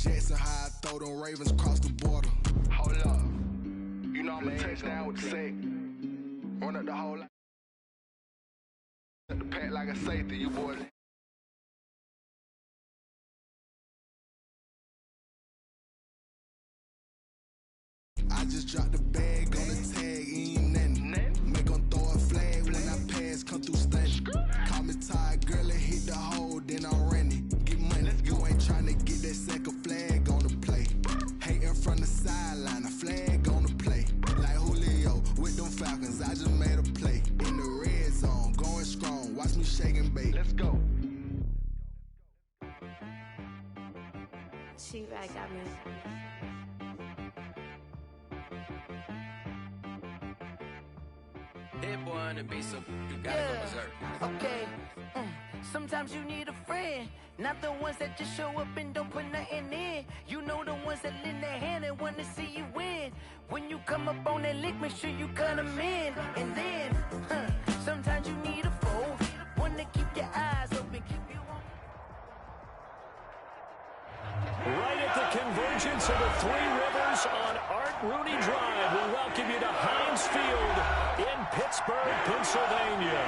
jets and how I throw them Ravens across the border. Hold up. You know I'm a touchdown with the sack. Run up the whole line. The pack like a safety, you boys. I just dropped the bag on the tag, ain't nothing. Make 'em throw a flag when I pass, come through stunning. Call me tired, girl, and hit the hole, then I'm running. Get money, you ain't tryna get that second flag on the play. Hating from the sideline, a flag on the play. Like Julio with them Falcons, I just made a play. In the red zone, going strong, watch me shake and bake. Let's go. She-Rag got me. Hit boy on the beat, so you gotta go berserk. Okay. Sometimes you need a friend, not the ones that just show up and don't put nothing in. You know the ones that lend their hand and want to see you win. When you come up on that lick, make sure you cut them in. And then, sometimes you need a foe, one to keep your eyes open, keep you on. Right at the convergence of the Three Rivers on Art Rooney Drive, we welcome you to Heinz Field in Pittsburgh, Pennsylvania.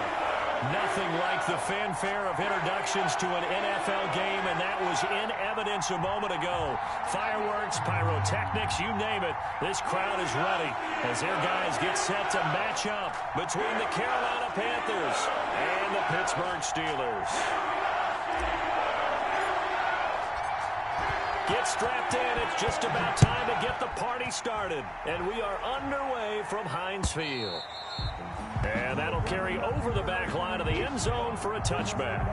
Nothing like the fanfare of introductions to an NFL game, and that was in evidence a moment ago. Fireworks, pyrotechnics, you name it. This crowd is ready as their guys get set to match up between the Carolina Panthers and the Pittsburgh Steelers. Get strapped in. It's just about time to get the party started. And we are underway from Heinz Field. And that'll carry over the back line of the end zone for a touchback.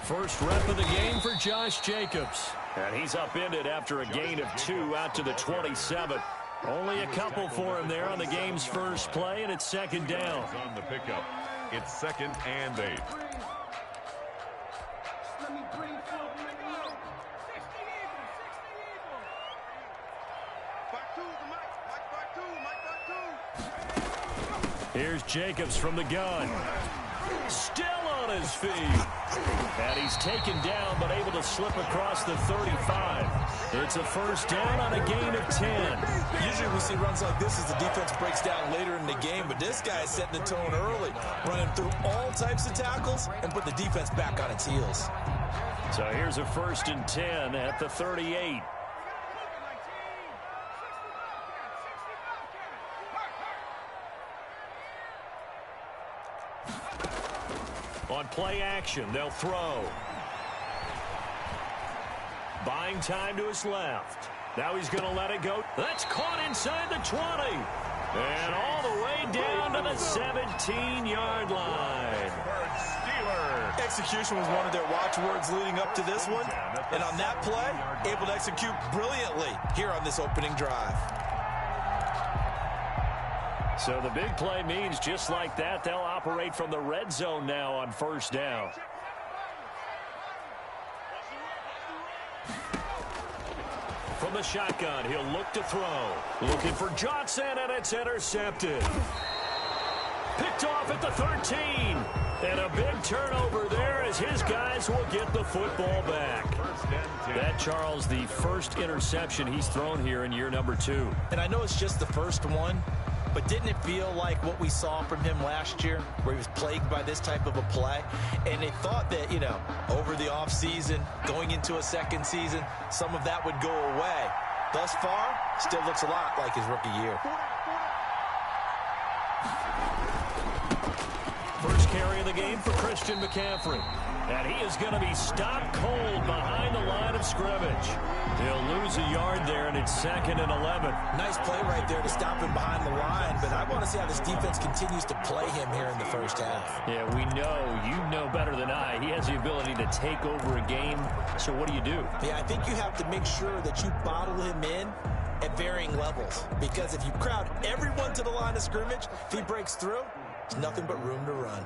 First rep of the game for Josh Jacobs. And he's upended after a gain of 2 out to the 27. Only a couple for him there on the game's first play, and it's second down. On the pickup, it's 2nd and 8. Here's Jacobs from the gun. Still on his feet. And he's taken down, but able to slip across the 35. It's a first down on a gain of 10. Usually we see runs like this as the defense breaks down later in the game, but this guy is setting the tone early, running through all types of tackles and put the defense back on its heels. So here's a 1st and 10 at the 38. On play action, they'll throw. Buying time to his left. Now he's going to let it go. That's caught inside the 20. And all the way down to the 17-yard line. Execution was one of their watchwords leading up to this one. And on that play, able to execute brilliantly here on this opening drive. So the big play means just like that, they'll operate from the red zone now on first down. From the shotgun, he'll look to throw. Looking for Johnson, and it's intercepted. Picked off at the 13. And a big turnover there as his guys will get the football back. That, Charles, the first interception he's thrown here in year number 2. And I know it's just the first one, but didn't it feel like what we saw from him last year, where he was plagued by this type of a play? And they thought that, you know, over the offseason, going into a second season, some of that would go away. Thus far, still looks a lot like his rookie year. First carry of the game for Christian McCaffrey. And he is going to be stopped cold behind the line of scrimmage. He'll lose a yard there, and it's 2nd and 11. Nice play right there to stop him behind the line, but I want to see how this defense continues to play him here in the first half. Yeah, we know, you know better than I, he has the ability to take over a game So what do you do? Yeah, I think you have to make sure that you bottle him in at varying levels. Because if you crowd everyone to the line of scrimmage, if he breaks through, there's nothing but room to run.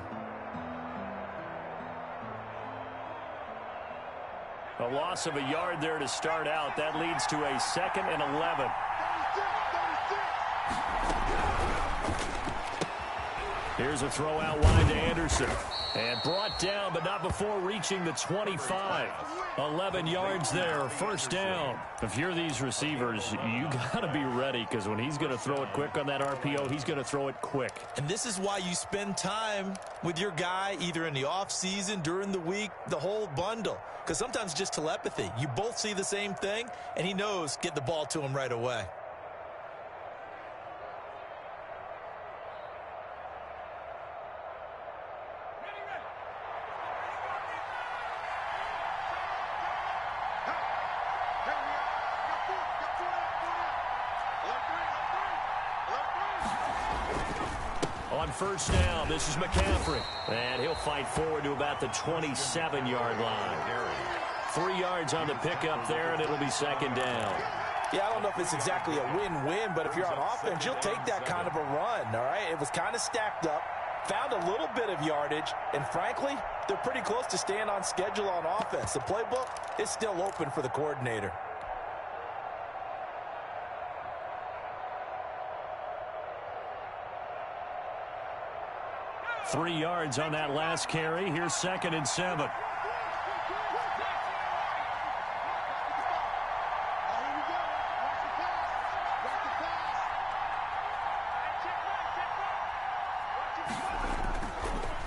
A loss of a yard there to start out. That leads to a 2nd and 11. Here's a throw out wide to Anderson. And brought down, but not before reaching the 25. 11 yards there, first down. If you're these receivers, you got to be ready, because when he's going to throw it quick on that RPO, he's going to throw it quick. And this is why you spend time with your guy, either in the offseason, during the week, the whole bundle. Because sometimes it's just telepathy. You both see the same thing, and he knows, get the ball to him right away. On first down, this is McCaffrey. And he'll fight forward to about the 27-yard line. 3 yards on the pickup there, and it'll be 2nd down. Yeah, I don't know if it's exactly a win-win, but if you're on offense, you'll take that kind of a run, all right? It was kind of stacked up, found a little bit of yardage, and frankly, they're pretty close to staying on schedule on offense. The playbook is still open for the coordinator. Three yards on that last carry. Here's 2nd and 7.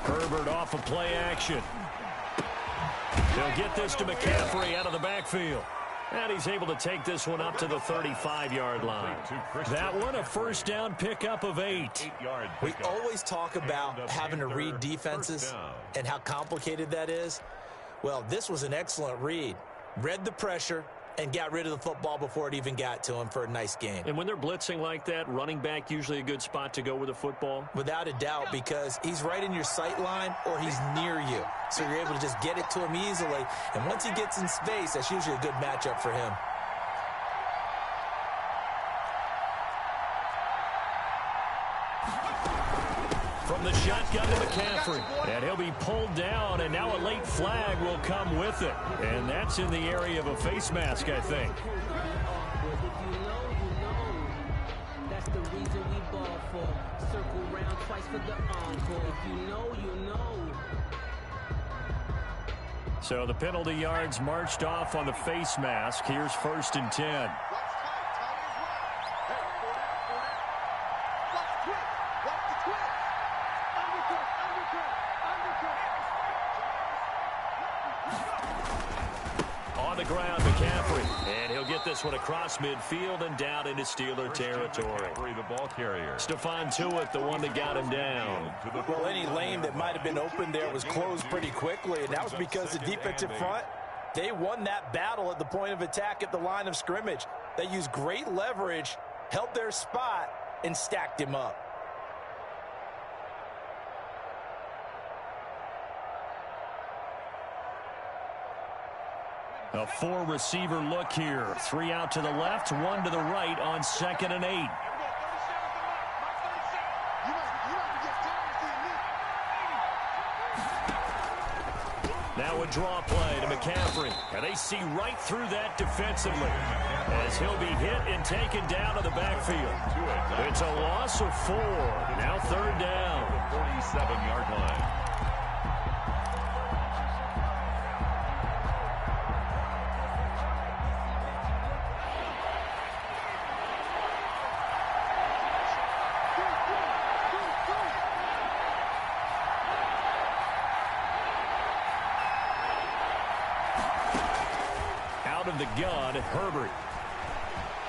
Herbert off of play action. They'll get this to McCaffrey out of the backfield. And he's able to take this one up to the 35-yard line. That one, a first down pickup of 8. We always talk about having to read defenses and how complicated that is. Well, this was an excellent read. Read the pressure and got rid of the football before it even got to him for a nice gain. And when they're blitzing like that, running back usually a good spot to go with the football? Without a doubt, because he's right in your sight line or he's near you. So you're able to just get it to him easily. And once he gets in space, that's usually a good matchup for him. From the shotgun to McCaffrey. And he'll be pulled down, and now a late flag will come with it. And that's in the area of a face mask, I think. That's the reason we ball for. Circle round twice for the encore. If you know, you know. So the penalty yards marched off on the face mask. Here's 1st and 10. On the ground, McCaffrey. And he'll get this one across midfield and down into Steeler territory. The ball carrier. Stephon Tuitt, the one that got him down. Well, any lane that might have been open there was closed pretty quickly, and that was because the defensive front, they won that battle at the point of attack at the line of scrimmage. They used great leverage, held their spot, and stacked him up. A 4-receiver look here. 3 out to the left, 1 to the right on 2nd and 8. Now a draw play to McCaffrey. And they see right through that defensively as he'll be hit and taken down to the backfield. It's a loss of 4. Now 3rd down. 47-yard line. Of the gun, Herbert.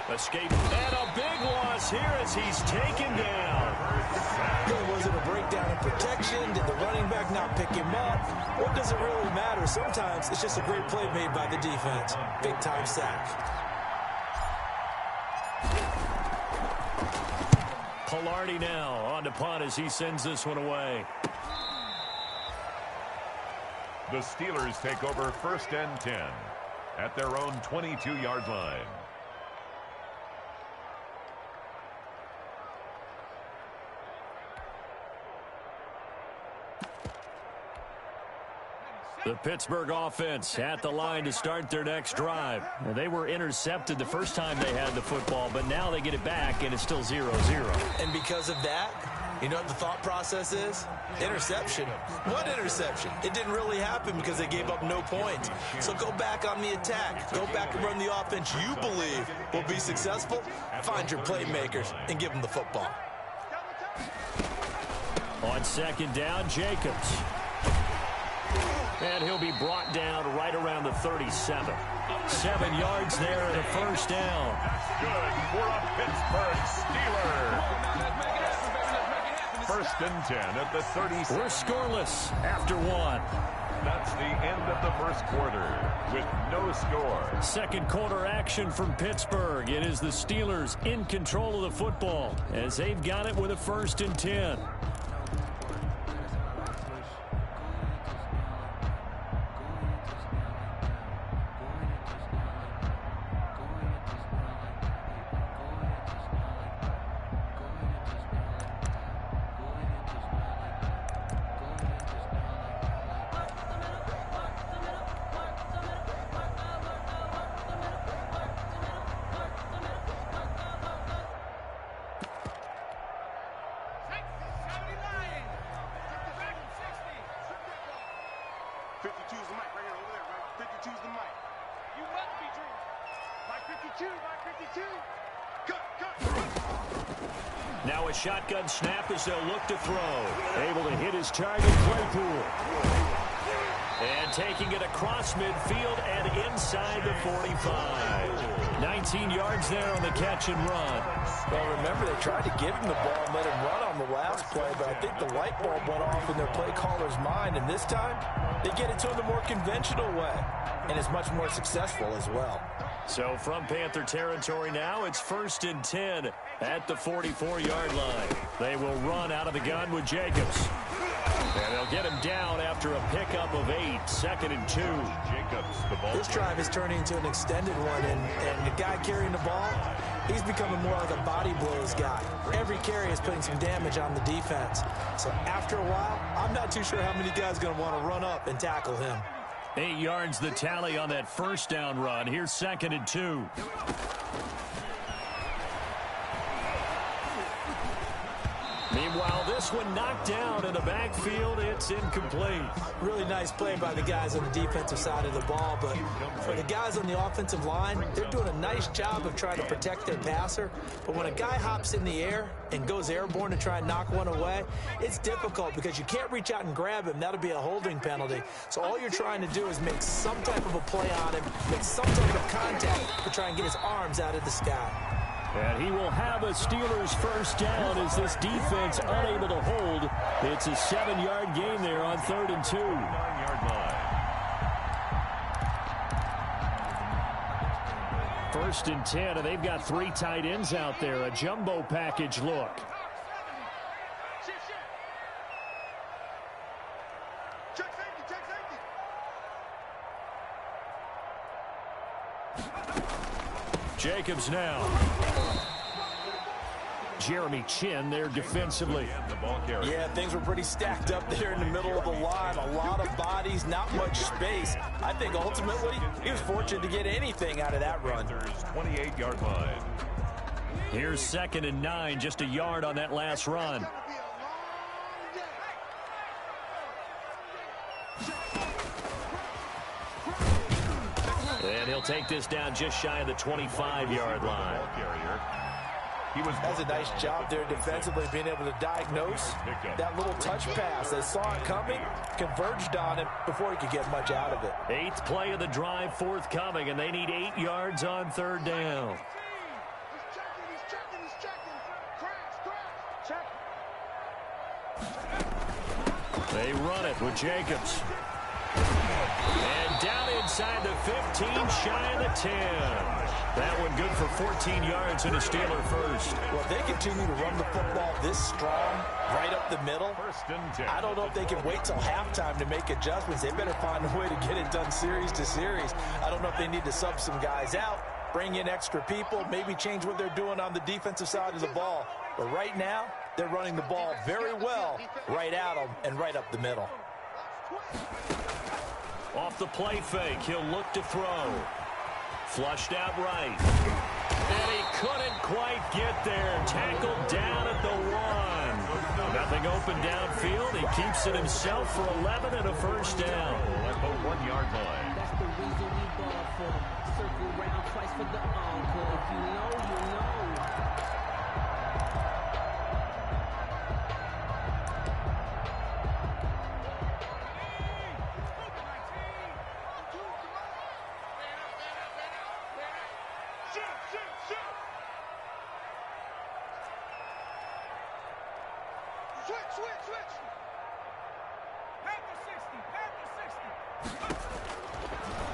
Escape, and a big loss here as he's taken down. Was it a breakdown in protection? Did the running back not pick him up? What does it really matter? Sometimes it's just a great play made by the defense. Big-time sack. Palardy now on to punt as he sends this one away. The Steelers take over 1st and 10. at their own 22-yard line. The Pittsburgh offense at the line to start their next drive. Well, they were intercepted the first time they had the football, but now they get it back, and it's still 0-0. And because of that, you know what the thought process is? Interception. What interception? It didn't really happen because they gave up no points. So go back on the attack. Go back and run the offense you believe will be successful. Find your playmakers and give them the football. On second down, Jacobs. And he'll be brought down right around the 37. 7 yards there and a first down. That's good for a Pittsburgh Steeler. First and 10 at the 36. We're scoreless after 1. That's the end of the first quarter with no score. Second quarter action from Pittsburgh. It is the Steelers in control of the football as they've got it with a first and 10. Now a shotgun snap as they'll look to throw. Able to hit his target, Claypool. And taking it across midfield and inside the 45. 19 yards there on the catch and run. Well, remember, they tried to give him the ball and let him run on the last play, but I think the light bulb went off in their play caller's mind, and this time they get it to him the more conventional way, and it's much more successful as well. So from Panther territory now, it's first and 10 at the 44-yard line. They will run out of the gun with Jacobs. And they'll get him down after a pickup of 8, second and 2. Jacobs, the ball. This drive is turning into an extended one, and the guy carrying the ball, he's becoming more like a body blows guy. Every carry is putting some damage on the defense. So after a while, I'm not too sure how many guys are going to want to run up and tackle him. 8 yards the tally on that first down run. Here's second and 2. Meanwhile, this one knocked down in the backfield. It's incomplete. Really nice play by the guys on the defensive side of the ball, but for the guys on the offensive line, they're doing a nice job of trying to protect their passer. But when a guy hops in the air and goes airborne to try and knock one away, it's difficult because you can't reach out and grab him. That'll be a holding penalty. So all you're trying to do is make some type of a play on him, make some type of contact to try and get his arms out of the sky. And he will have a Steelers first down as this defense unable to hold. It's a 7-yard gain there on 3rd and 2. 9-yard line. First and 10, and they've got 3 tight ends out there. A jumbo package look. Jacobs now. Jeremy Chin there defensively. Yeah, things were pretty stacked up there in the middle of the line. A lot of bodies, not much space. I think ultimately he was fortunate to get anything out of that run. 28-yard line. Here's second and 9, just a yard on that last run. And he'll take this down just shy of the 25-yard line. That's a nice job there defensively, being able to diagnose that little touch pass. They saw it coming, converged on it before he could get much out of it. 8th play of the drive forthcoming, and they need 8 yards on 3rd down. They run it with Jacobs. And down inside the 15, shy of the 10. That one good for 14 yards and a Steeler first. Well, if they continue to run the football this strong, right up the middle, I don't know if they can wait till halftime to make adjustments. They better find a way to get it done series to series. I don't know if they need to sub some guys out, bring in extra people, maybe change what they're doing on the defensive side of the ball. But right now, they're running the ball very well right at them and right up the middle. Off the play fake, he'll look to throw. Flushed out right. And he couldn't quite get there. Tackled down at the 1. Nothing open downfield. He keeps it himself for 11 and a first down. At the 1-yard line. That's the reason we ball for. Circle round twice for the encore. If you know, you know.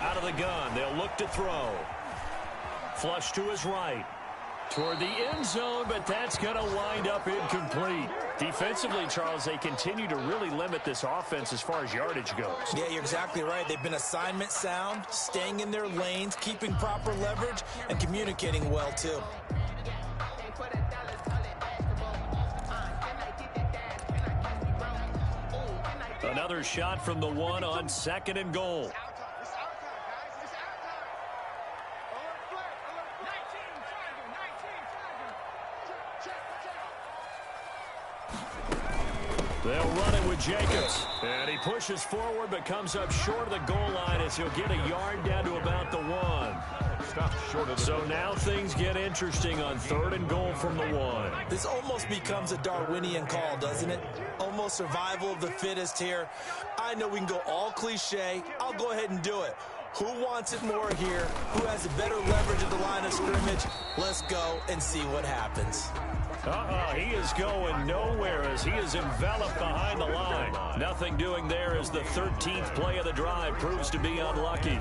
Out of the gun, they'll look to throw. Flush to his right. Toward the end zone, but that's going to wind up incomplete. Defensively, Charles, they continue to really limit this offense as far as yardage goes. Yeah, you're exactly right. They've been assignment sound, staying in their lanes, keeping proper leverage, and communicating well, too. Another shot from the 1 on 2nd and goal. They'll run it with Jacobs. And he pushes forward but comes up short of the goal line as he'll get a yard down to about the 1. So now things get interesting on 3rd and goal from the 1. This almost becomes a Darwinian call, doesn't it? Almost survival of the fittest here. I know we can go all cliche. I'll go ahead and do it. Who wants it more here? Who has a better leverage at the line of scrimmage? Let's go and see what happens. He is going nowhere as he is enveloped behind the line. Nothing doing there as the 13th play of the drive proves to be unlucky.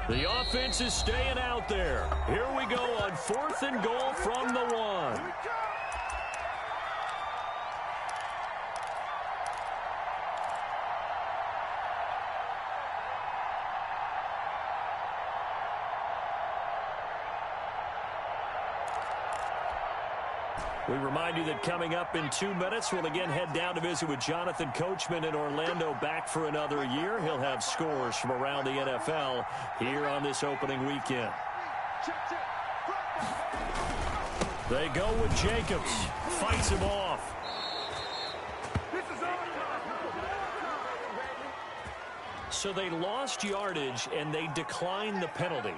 The offense is staying out there. Here we go on 4th and goal from the 1. We remind you that coming up in 2 minutes, we'll again head down to visit with Jonathan Coachman in Orlando, back for another year. He'll have scores from around the NFL here on this opening weekend. They go with Jacobs. Fights him off. So they lost yardage, and they declined the penalty.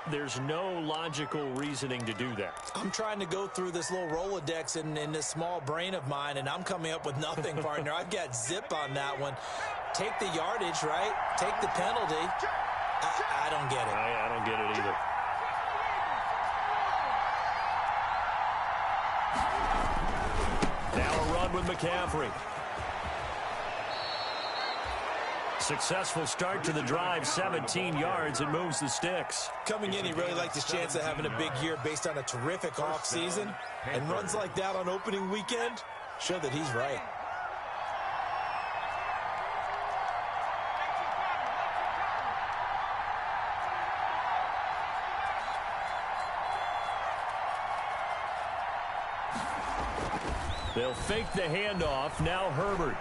There's no logical reasoning to do that. I'm trying to go through this little Rolodex in this small brain of mine, and I'm coming up with nothing, partner. I've got zip on that one. Take the yardage, right? Take the penalty. I don't get it. I don't get it either. Now a run with McCaffrey. Successful start to the drive, 17 yards, and moves the sticks. Coming in, he really liked his chance of having a big year based on a terrific offseason. And runs like that on opening weekend show that he's right. They'll fake the handoff. Now Herbert.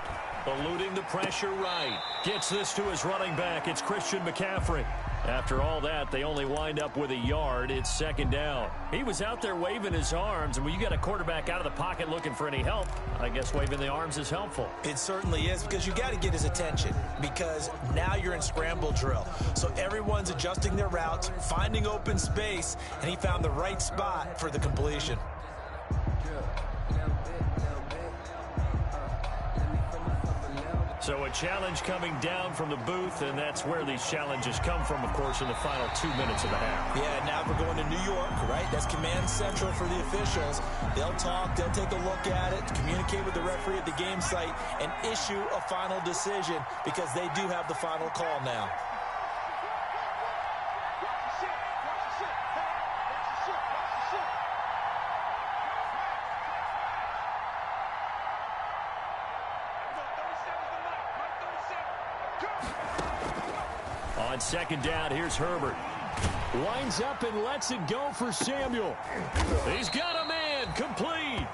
Eluding the pressure right. Gets this to his running back. It's Christian McCaffrey. After all that, they only wind up with a yard. It's 2nd down. He was out there waving his arms, and when you got a quarterback out of the pocket looking for any help, I guess waving the arms is helpful. It certainly is, because you got to get his attention, because now you're in scramble drill. So everyone's adjusting their routes, finding open space, and he found the right spot for the completion. So a challenge coming down from the booth, and that's where these challenges come from, of course, in the final 2 minutes of the half. Yeah, now we're going to New York, right? That's command central for the officials. They'll talk, they'll take a look at it, communicate with the referee at the game site, and issue a final decision because they do have the final call now. On second down, here's Herbert. Winds up and lets it go for Samuel. He's got a man, complete.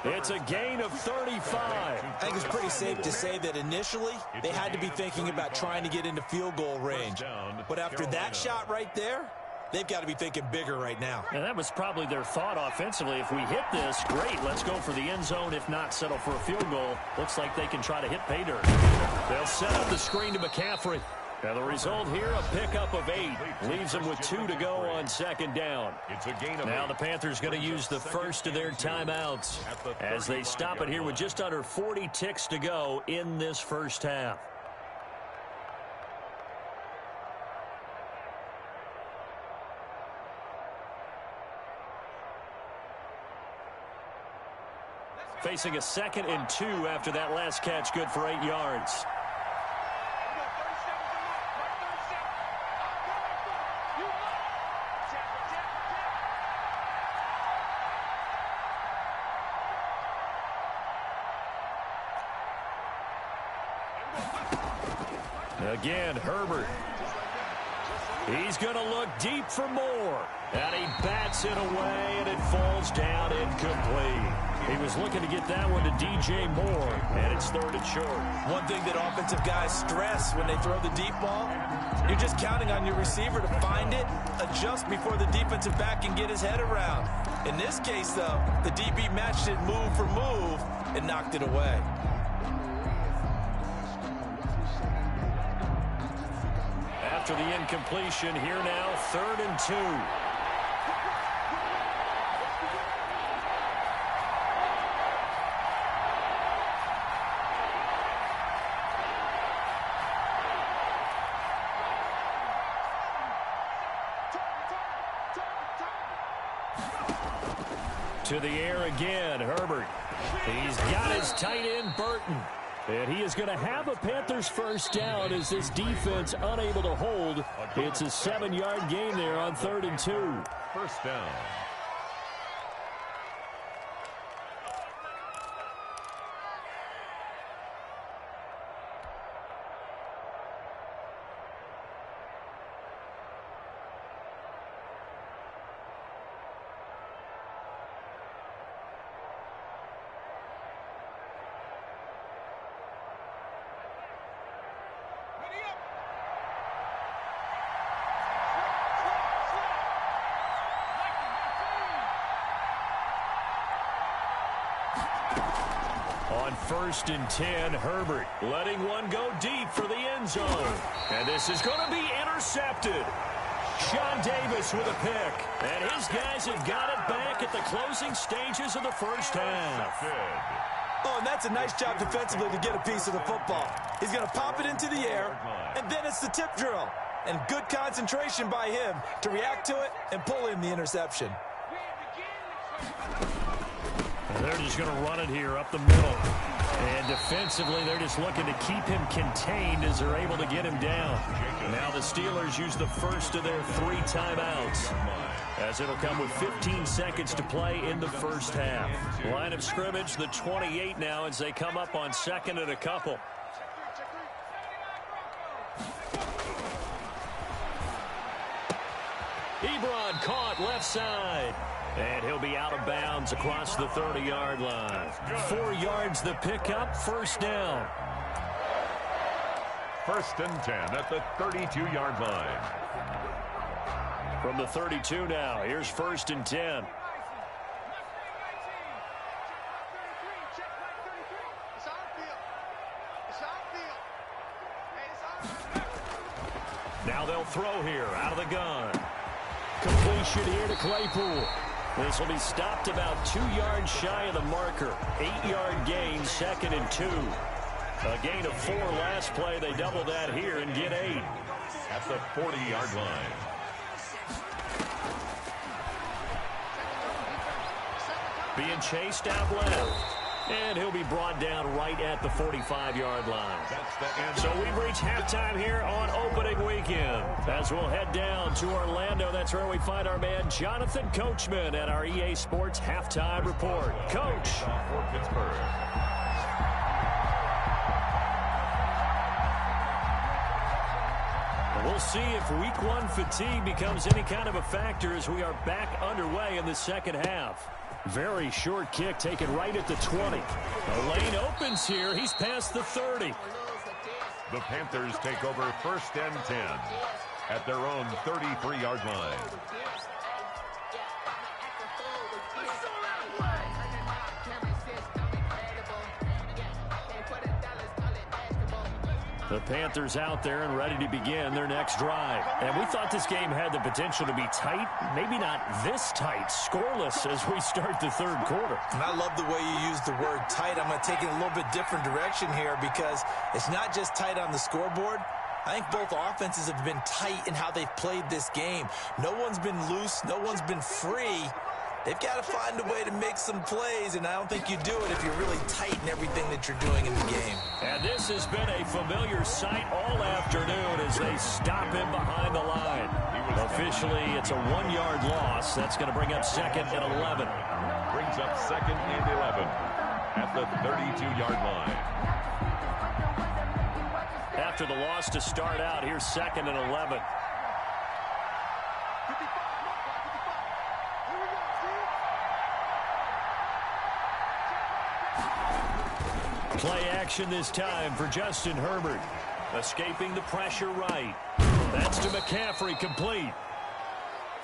It's a gain of 35. I think it's pretty safe to say that initially they had to be thinking about trying to get into field goal range. But after that shot right there, they've got to be thinking bigger right now. And that was probably their thought offensively. If we hit this, great, let's go for the end zone. If not, settle for a field goal. Looks like they can try to hit pay dirt. They'll set up the screen to McCaffrey. And the result here, a pickup of 8. Leaves them with 2 to go on second down. Now the Panthers going to use the first of their timeouts as they stop it here with just under 40 ticks to go in this first half. Facing a 2nd and 2 after that last catch, good for 8 yards. Again, Herbert. He's going to look deep for more. And he bats it away, and it falls down incomplete. He was looking to get that one to DJ Moore, and it's 3rd and short. One thing that offensive guys stress when they throw the deep ball, you're just counting on your receiver to find it, adjust before the defensive back can get his head around. In this case, though, the DB matched it move for move and knocked it away. After the incompletion, here now, 3rd and 2. To the air again, Herbert. He's got his tight end, Burton. And he is going to have a Panthers first down as this defense unable to hold. It's a 7-yard gain there on 3rd and 2. First down. On 1st and 10, Herbert letting one go deep for the end zone. And this is going to be intercepted. Sean Davis with a pick. And his guys have got it back at the closing stages of the first half. Oh, and that's a nice job defensively to get a piece of the football. He's going to pop it into the air, and then it's the tip drill. And good concentration by him to react to it and pull in the interception. They're just going to run it here up the middle. And defensively, they're just looking to keep him contained as they're able to get him down. Now the Steelers use the first of their 3 timeouts, as it'll come with 15 seconds to play in the first half. Line of scrimmage, the 28 now, as they come up on 2nd and a couple. Ebron caught left side. And he'll be out of bounds across the 30-yard line. 4 yards the pickup, first down. 1st and 10 at the 32-yard line. From the 32 now, here's 1st and 10. Now they'll throw here out of the gun. Completion here to Claypool. This will be stopped about 2 yards shy of the marker. 8-yard gain, 2nd and 2. A gain of 4 last play. They double that here and get 8. At the 40-yard line. Being chased out left. And he'll be brought down right at the 45-yard line. So we've reached halftime here on opening weekend. As we'll head down to Orlando, that's where we find our man Jonathan Coachman at our EA Sports Halftime Report. Coach. For Pittsburgh. We'll see if week 1 fatigue becomes any kind of a factor as we are back underway in the second half. Very short kick taken right at the 20. The lane opens here. He's past the 30. The Panthers take over 1st and 10 at their own 33-yard line. The Panthers out there and ready to begin their next drive. And we thought this game had the potential to be tight, maybe not this tight, scoreless as we start the third quarter. And I love the way you use the word tight. I'm going to take it a little bit different direction here because it's not just tight on the scoreboard. I think both offenses have been tight in how they've played this game. No one's been loose. No one's been free. They've got to find a way to make some plays, and I don't think you do it if you're really tight in everything that you're doing in the game. And this has been a familiar sight all afternoon as they stop him behind the line. Officially, it's a 1-yard loss. That's going to bring up 2nd and 11. Brings up 2nd and 11 at the 32-yard line. After the loss to start out, here's 2nd and 11. Play action this time for Justin Herbert. Escaping the pressure right. That's to McCaffrey, complete.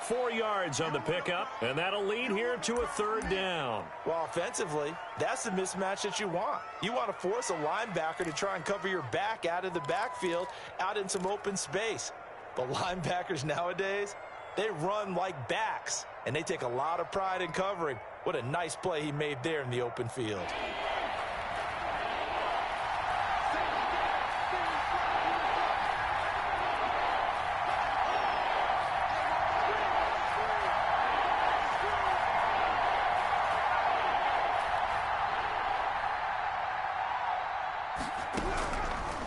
4 yards on the pickup, and that'll lead here to a 3rd down. Well, offensively, that's the mismatch that you want. You want to force a linebacker to try and cover your back out of the backfield, out in some open space. But linebackers nowadays, they run like backs, and they take a lot of pride in covering. What a nice play he made there in the open field.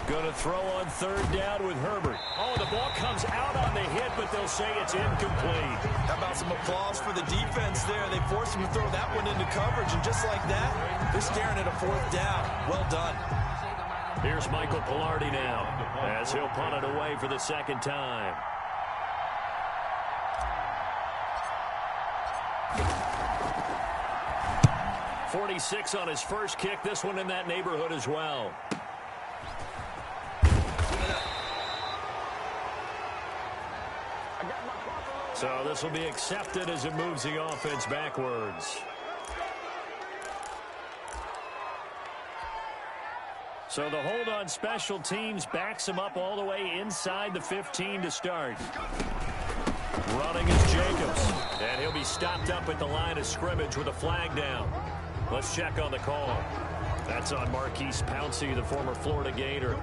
Going to throw on 3rd down with Herbert. Oh, the ball comes out on the hit, but they'll say it's incomplete. How about some applause for the defense there? They forced him to throw that one into coverage, and just like that, they're staring at a 4th down. Well done. Here's Michael Pilardi now as he'll punt it away for the 2nd time. .46 on his first kick. This one in that neighborhood as well. So this will be accepted as it moves the offense backwards. So the hold on special teams backs him up all the way inside the 15 to start. Running is Jacobs. And he'll be stopped up at the line of scrimmage with a flag down. Let's check on the call. That's on Marquise Pouncey, the former Florida Gator.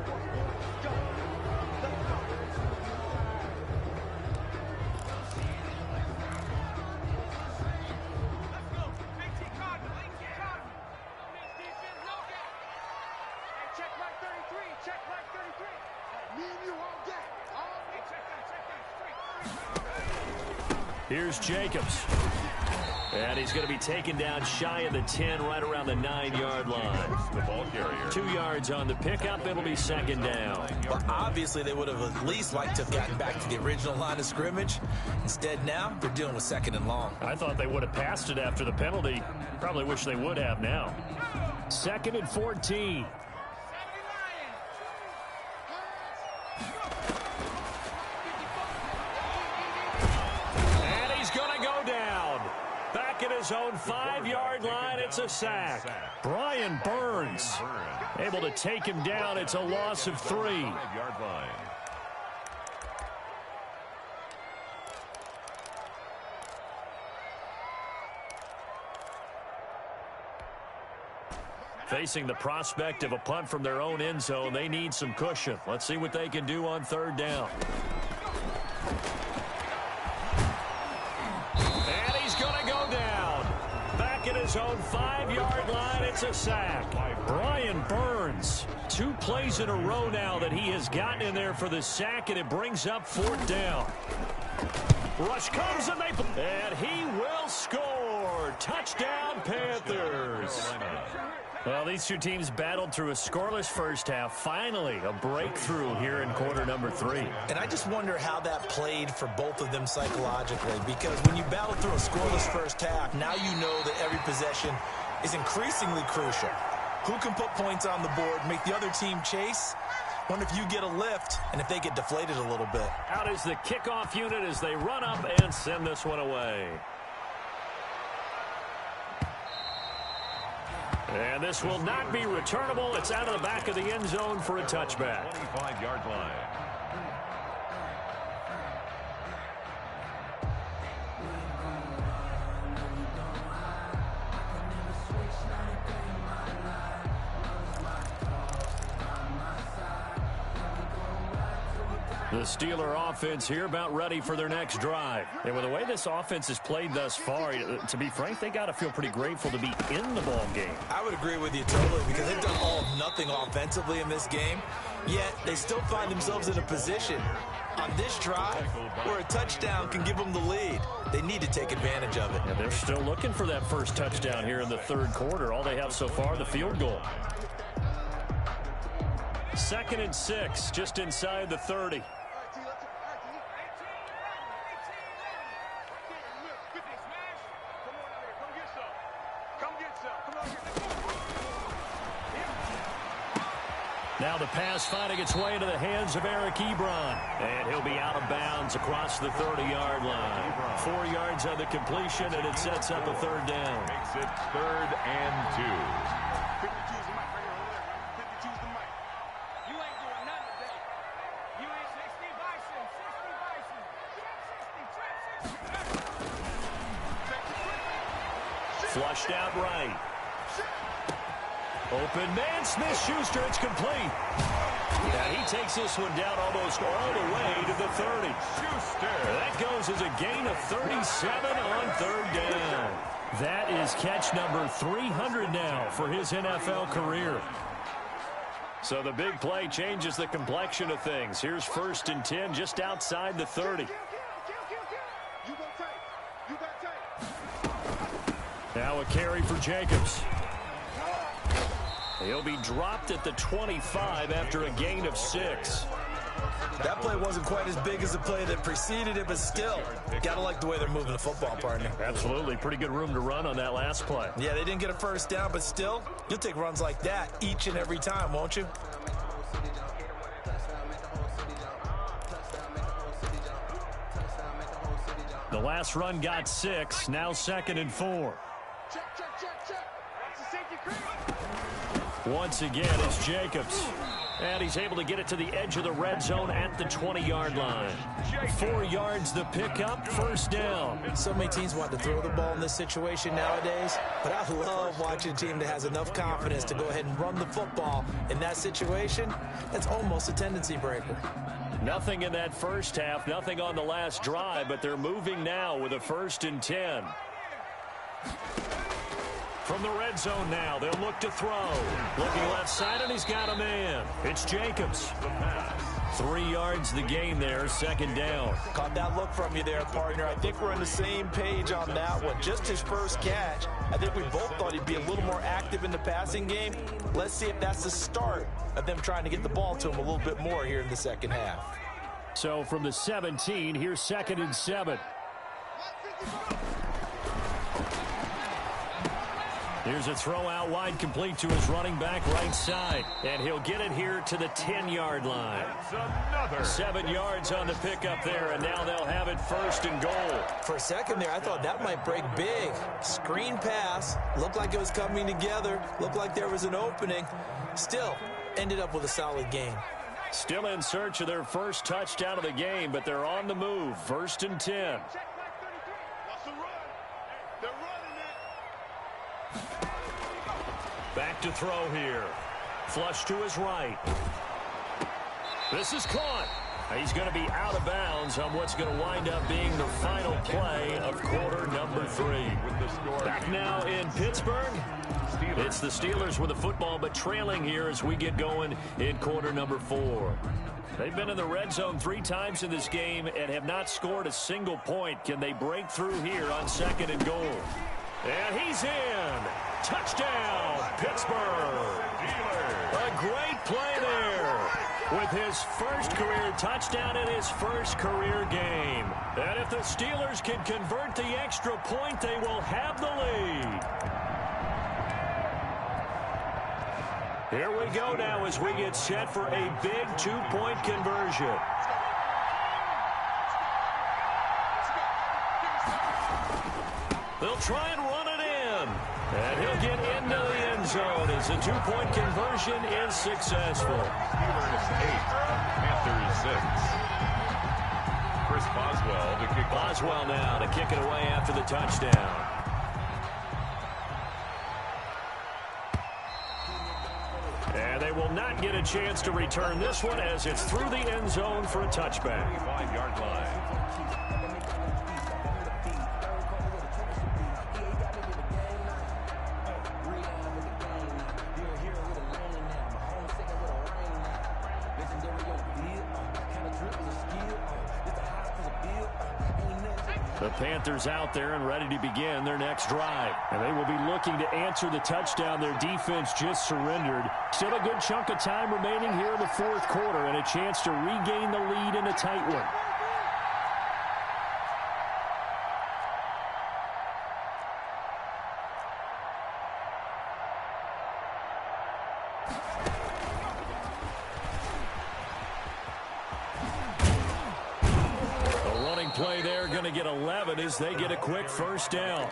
Here's Jacobs. And he's going to be taken down shy of the 10, right around the 9-yard line. The ball carrier. 2 yards on the pickup. It'll be 2nd down. Well, obviously, they would have at least liked to have gotten back to the original line of scrimmage. Instead, now, they're dealing with 2nd and long. I thought they would have passed it after the penalty. Probably wish they would have now. 2nd and 14. Back at his own 5-yard line, it's a sack. Brian Burns able to take him down. It's a loss of 3. 5-yard line. Facing the prospect of a punt from their own end zone, they need some cushion. Let's see what they can do on third down. And he's going to go down. Back at his own 5-yard line, it's a sack. Brian Burns, 2 plays in a row now that he has gotten in there for the sack, and it brings up 4th down. Rush comes, and he will score. Touchdown, Panthers. Well, these two teams battled through a scoreless first half. Finally, a breakthrough here in quarter number 3. And I just wonder how that played for both of them psychologically, because when you battle through a scoreless first half, now you know that every possession is increasingly crucial. Who can put points on the board, make the other team chase? Wonder if you get a lift and if they get deflated a little bit. Out is the kickoff unit as they run up and send this one away. And this will not be returnable. It's out of the back of the end zone for a touchback. 25-yard line. The Steeler offense here about ready for their next drive. And with the way this offense has played thus far, to be frank, they got to feel pretty grateful to be in the ball game. I would agree with you totally, because they've done all of nothing offensively in this game, yet they still find themselves in a position on this drive where a touchdown can give them the lead. They need to take advantage of it. And they're still looking for that first touchdown here in the third quarter. All they have so far, the field goal. 2nd and 6, just inside the 30. Now the pass finding its way into the hands of Eric Ebron. And he'll be out of bounds across the 30-yard line. 4 yards on the completion, and it sets up a third down. Makes it 3rd and 2. Flushed out right. Open man, Smith-Schuster, it's complete. And he takes this one down almost all the way to the 30. Schuster. That goes as a gain of 37 on third down. That is catch number 300 now for his NFL career. So the big play changes the complexion of things. Here's 1st and 10 just outside the 30. Now a carry for Jacobs. He'll be dropped at the 25 after a gain of 6. That play wasn't quite as big as the play that preceded it, but still, got to like the way they're moving the football, partner. Absolutely. Pretty good room to run on that last play. Yeah, they didn't get a first down, but still, you'll take runs like that each and every time, won't you? The last run got 6, now 2nd and 4. Once again, it's Jacobs. And he's able to get it to the edge of the red zone at the 20-yard line. 4 yards the pickup, 1st down. So many teams want to throw the ball in this situation nowadays, but I love watching a team that has enough confidence to go ahead and run the football in that situation. That's almost a tendency breaker. Nothing in that first half, nothing on the last drive, but they're moving now with a 1st and 10. From the red zone now, they'll look to throw. Looking left side, and he's got a man. It's Jacobs. 3 yards the gain there, 2nd down. Caught that look from you there, partner. I think we're on the same page on that one. Just his first catch. I think we both thought he'd be a little more active in the passing game. Let's see if that's the start of them trying to get the ball to him a little bit more here in the second half. So from the 17, here's 2nd and 7. Here's a throw out wide, complete to his running back right side. And he'll get it here to the 10-yard line. 7 yards on the pickup there, and now they'll have it 1st and goal. For a second there, I thought that might break big. Screen pass. Looked like it was coming together. Looked like there was an opening. Still, ended up with a solid gain. Still in search of their first touchdown of the game, but they're on the move. 1st and 10. Back to throw here. Flush to his right. This is caught. He's going to be out of bounds on what's going to wind up being the final play of quarter number 3. Back now in Pittsburgh. It's the Steelers with the football, but trailing here as we get going in quarter number 4. They've been in the red zone 3 times in this game and have not scored a single point. Can they break through here on 2nd and goal? And he's in. Touchdown, Pittsburgh. A great play there with his first career touchdown in his first career game. And if the Steelers can convert the extra point, they will have the lead. Here we go now as we get set for a big 2-point conversion. They'll try and run it in. And he'll get into the end zone as the 2-point conversion is successful. Steelers 8, Panthers 6. Chris Boswell to kick. Boswell now to kick it away after the touchdown. And they will not get a chance to return this one as it's through the end zone for a touchback. 5-yard line. The Panthers out there and ready to begin their next drive. And they will be looking to answer the touchdown their defense just surrendered. Still a good chunk of time remaining here in the 4th quarter and a chance to regain the lead in a tight one. Play there, going to get 11 as they get a quick first down.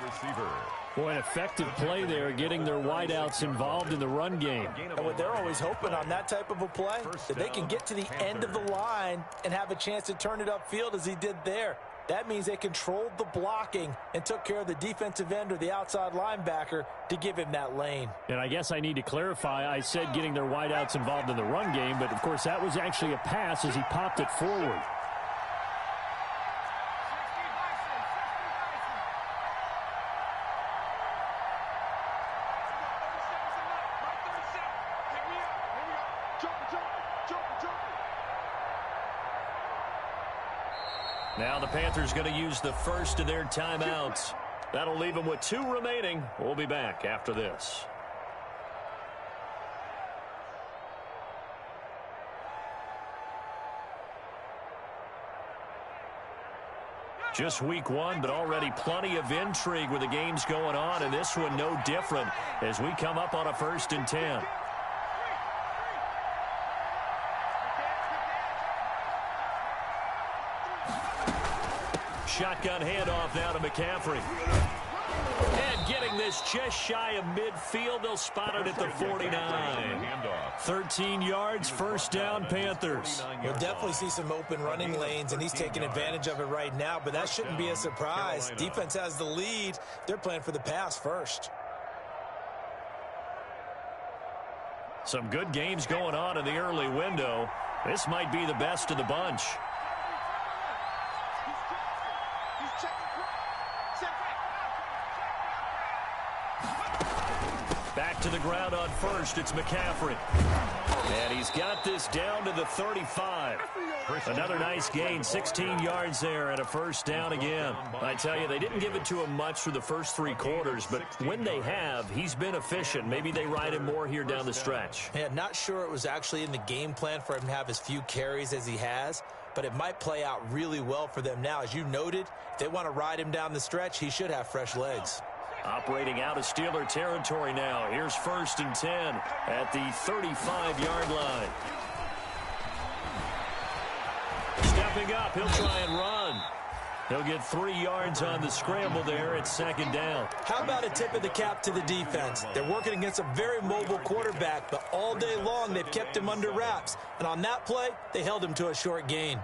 Boy, an effective play there, getting their wideouts involved in the run game. And what they're always hoping on that type of a play, that they can get to the end of the line and have a chance to turn it upfield as he did there. That means they controlled the blocking and took care of the defensive end or the outside linebacker to give him that lane. And I guess I need to clarify, I said getting their wideouts involved in the run game, but of course that was actually a pass as he popped it forward. Now the Panthers going to use the first of their timeouts. That'll leave them with 2 remaining. We'll be back after this. Just week 1, but already plenty of intrigue with the games going on, and this one no different as we come up on a 1st and 10. Shotgun handoff now to McCaffrey. And getting this just shy of midfield. They'll spot it at the 49. 13 yards, first down, Panthers. You'll definitely see some open running lanes, and he's taking advantage of it right now, but that shouldn't be a surprise. Defense has the lead. They're playing for the pass first. Some good games going on in the early window. This might be the best of the bunch. Back to the ground on first. It's McCaffrey. And he's got this down to the 35. Another nice gain, 16 yards there and a first down again. I tell you, they didn't give it to him much for the first 3 quarters, but when they have, he's been efficient. Maybe they ride him more here down the stretch. Yeah, not sure it was actually in the game plan for him to have as few carries as he has, but it might play out really well for them now. As you noted, if they want to ride him down the stretch, he should have fresh legs. Operating out of Steeler territory now. Here's 1st and 10 at the 35-yard line. Stepping up, he'll try and run. He'll get 3 yards on the scramble there at 2nd down. How about a tip of the cap to the defense? They're working against a very mobile quarterback, but all day long they've kept him under wraps. And on that play, they held him to a short gain.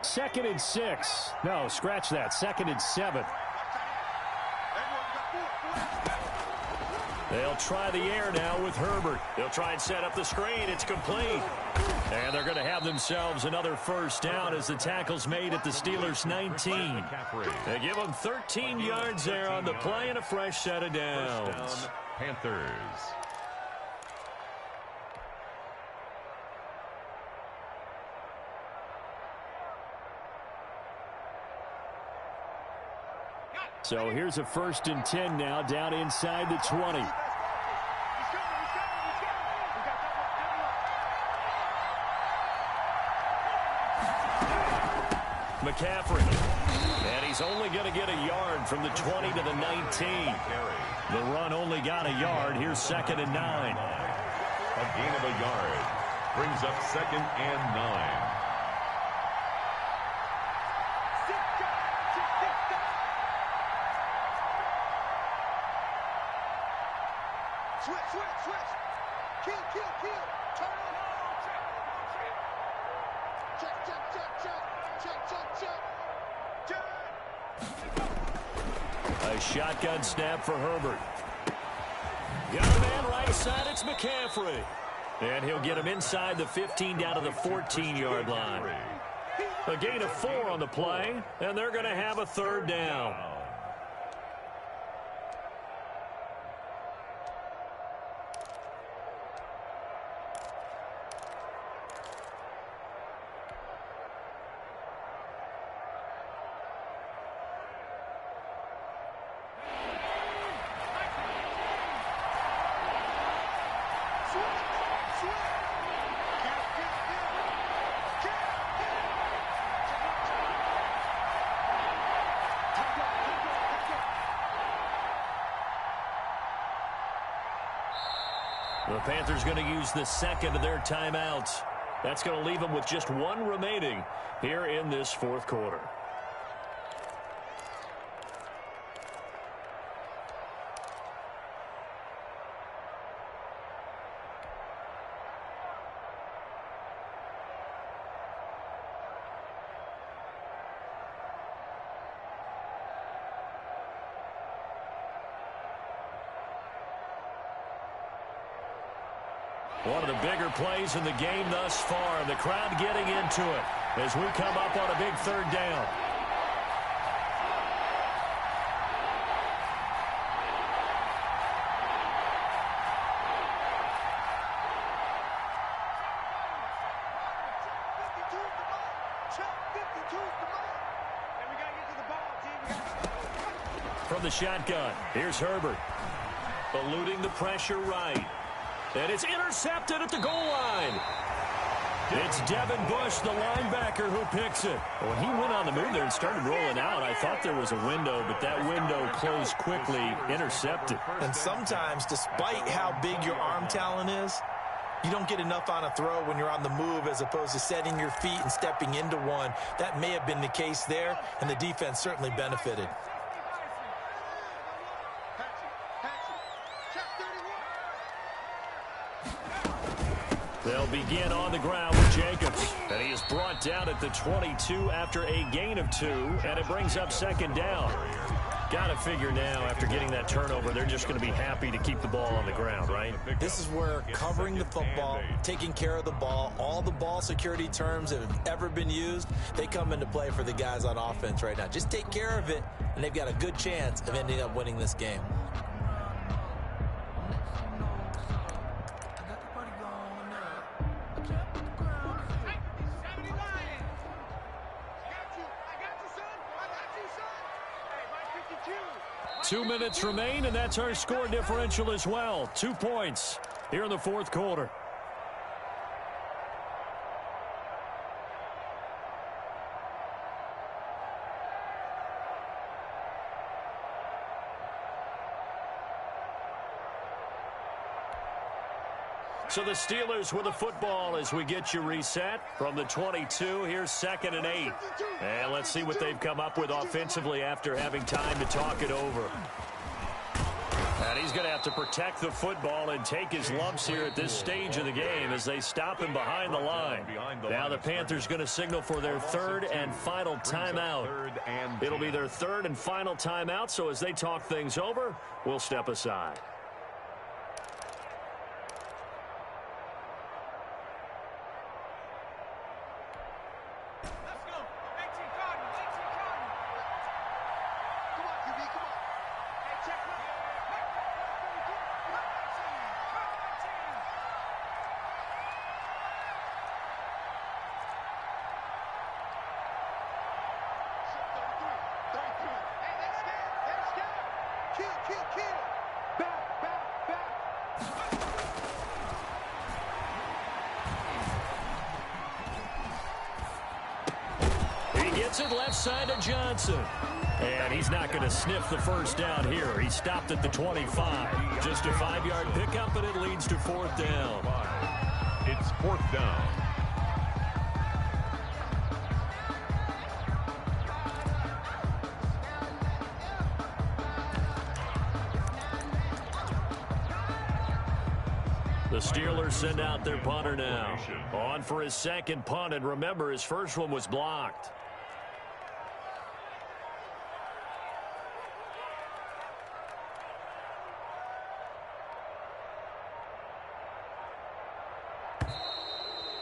2nd and 6. No, scratch that. 2nd and 7. They'll try the air now with Herbert. They'll try and set up the screen. It's complete. And they're going to have themselves another first down as the tackle's made at the Steelers' 19. They give them 13 yards there on the play and a fresh set of downs. Panthers. So here's a 1st and 10 now, down inside the 20. McCaffrey. And he's only going to get a yard from the 20 to the 19. The run only got a yard. Here's 2nd and 9. A gain of a yard brings up 2nd and 9. A shotgun snap for Herbert. Got a man right side. It's McCaffrey. And he'll get him inside the 15 down to the 14-yard line. A gain of 4 on the play, and they're going to have a 3rd down. The Panthers going to use the 2nd of their timeouts. That's going to leave them with just 1 remaining here in this 4th quarter. One of the bigger plays in the game thus far, and the crowd getting into it as we come up on a big 3rd down. From the shotgun, here's Herbert. Eluding the pressure right. And it's intercepted at the goal line. It's Devin Bush, the linebacker, who picks it. When he went on the move there and started rolling out, I thought there was a window, but that window closed quickly, intercepted. And sometimes, despite how big your arm talent is, you don't get enough on a throw when you're on the move as opposed to setting your feet and stepping into one. That may have been the case there, and the defense certainly benefited. They'll begin on the ground with Jacobs. And he is brought down at the 22 after a gain of 2, and it brings up 2nd down. Got to figure now, after getting that turnover, they're just going to be happy to keep the ball on the ground, right? This is where covering the football, taking care of the ball, all the ball security terms that have ever been used, they come into play for the guys on offense right now. Just take care of it, and they've got a good chance of ending up winning this game. Two minutes remain, and that's our score differential as well. 2 points here in the 4th quarter. So the Steelers with the football as we get you reset from the 22. Here's 2nd and 8. And let's see what they've come up with offensively after having time to talk it over. And he's going to have to protect the football and take his lumps here at this stage of the game as they stop him behind the line. Now the Panthers going to signal for their 3rd and final timeout. It'll be their 3rd and final timeout, so as they talk things over, we'll step aside. He gets it left side to Johnson. And he's not going to sniff the first down here. He stopped at the 25. Just a 5-yard pickup, and it leads to 4th down. It's 4th down. The Steelers send out their punter now. On for his second punt, and remember, his first one was blocked.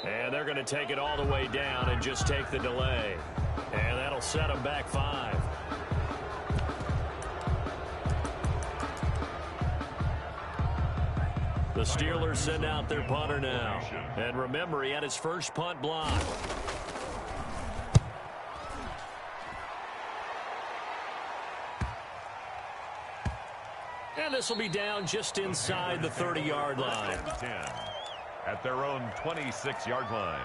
And they're going to take it all the way down and just take the delay. And that'll set them back 5. The Steelers send out their punter now. And remember, he had his first punt blocked. And this will be down just inside the 30-yard line. 10 at their own 26-yard line.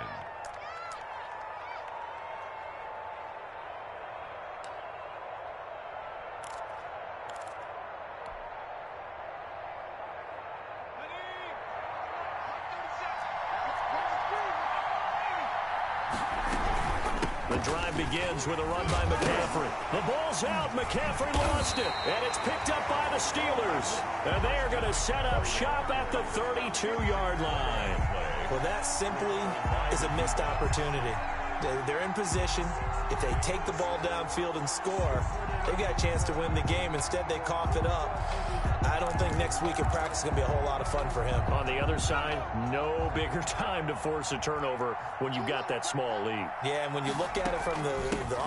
The drive begins with a run by McCaffrey. The ball's out. McCaffrey lost it. And it's picked up by the Steelers. And they are going to set up shop at the 32-yard line. Well, that simply is a missed opportunity. They're in position. If they take the ball downfield and score, they've got a chance to win the game. Instead, they cough it up. I don't think next week in practice is going to be a whole lot of fun for him. On the other side, no bigger time to force a turnover when you've got that small lead. Yeah, and when you look at it from the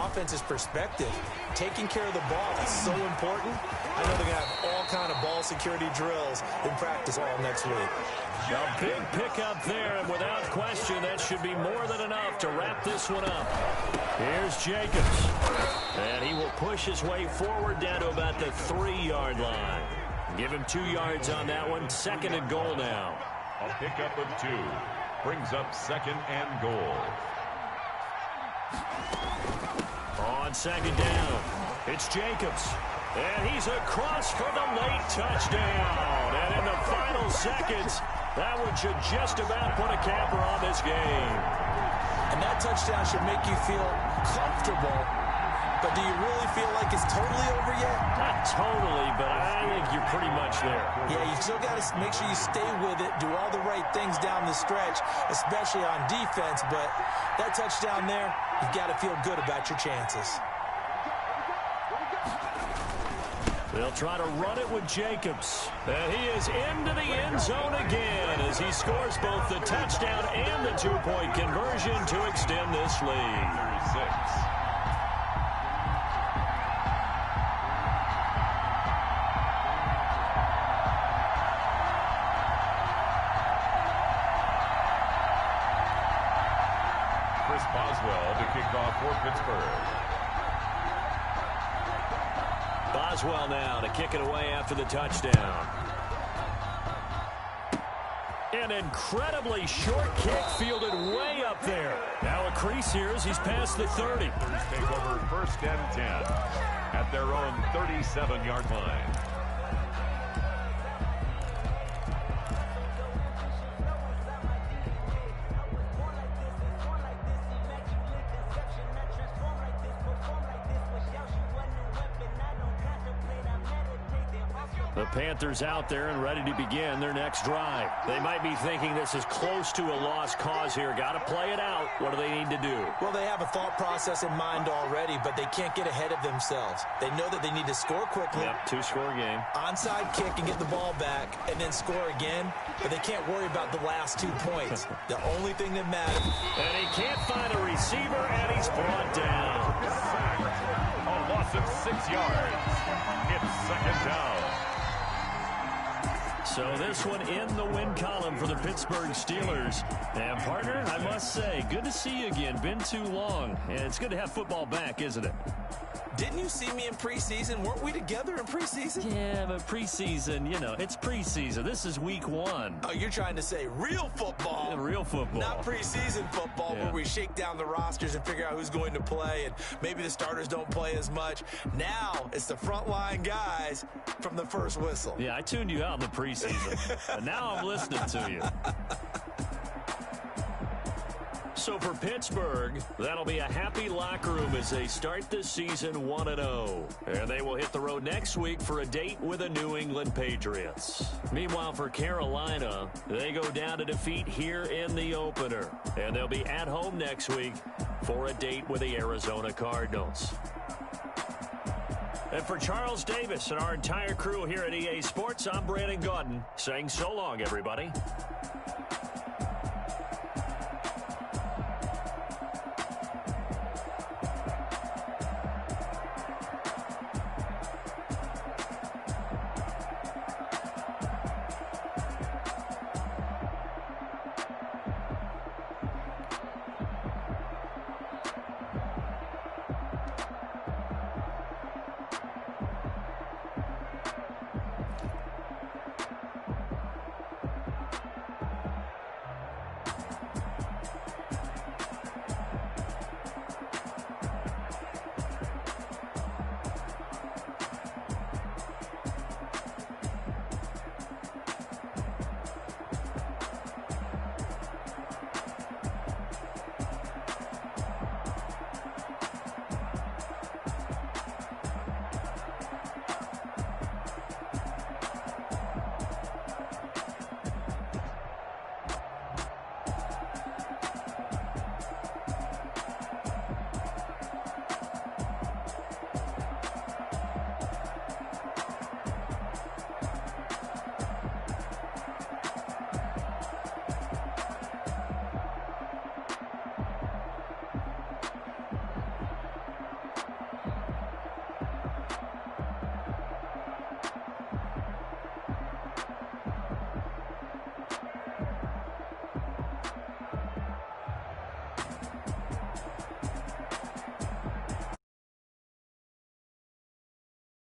offense's perspective, taking care of the ball is so important. I know they're going to have all kind of ball security drills in practice all next week. A big pickup there, and without question, that should be more than enough to wrap this one up. Here's Jacobs. And he will push his way forward down to about the 3-yard line. Give him 2 yards on that one. 2nd and goal now. A pickup of 2 brings up 2nd and goal. On 2nd down, it's Jacobs. And he's across for the late touchdown. And in the final seconds, that one should just about put a capper on this game. And that touchdown should make you feel comfortable. But do you really feel like it's totally over yet? Not totally, but I think you're pretty much there. Yeah, you still got to make sure you stay with it, do all the right things down the stretch, especially on defense. But that touchdown there, you've got to feel good about your chances. They'll try to run it with Jacobs. And he is into the end zone again as he scores both the touchdown and the 2-point conversion to extend this lead. 6. Boswell to kick off for Pittsburgh. Boswell now to kick it away after the touchdown. An incredibly short kick fielded way up there. Now a crease here as he's past the 30. Take over 1st and 10 at their own 37-yard line. The Panthers out there and ready to begin their next drive. They might be thinking this is close to a lost cause here. Got to play it out. What do they need to do? Well, they have a thought process in mind already, but they can't get ahead of themselves. They know that they need to score quickly. Yep, 2-score game. Onside kick and get the ball back and then score again, but they can't worry about the last 2 points. The only thing that matters. And he can't find a receiver, and he's brought down. A loss of 6 yards. It's 2nd down. So this one in the win column for the Pittsburgh Steelers. And, partner, I must say, good to see you again. Been too long. And it's good to have football back, isn't it? Didn't you see me in preseason? Weren't we together in preseason? Yeah, but preseason, you know, it's preseason. This is week 1. Oh, you're trying to say real football. Yeah, real football. Not preseason football where we shake down the rosters and figure out who's going to play, and maybe the starters don't play as much. Now it's the frontline guys from the first whistle. Yeah, I tuned you out in the preseason, and now I'm listening to you. So for Pittsburgh, that'll be a happy locker room as they start the season 1-0. And they will hit the road next week for a date with the New England Patriots. Meanwhile, for Carolina, they go down to defeat here in the opener. And they'll be at home next week for a date with the Arizona Cardinals. And for Charles Davis and our entire crew here at EA Sports, I'm Brandon Gaudin saying so long, everybody.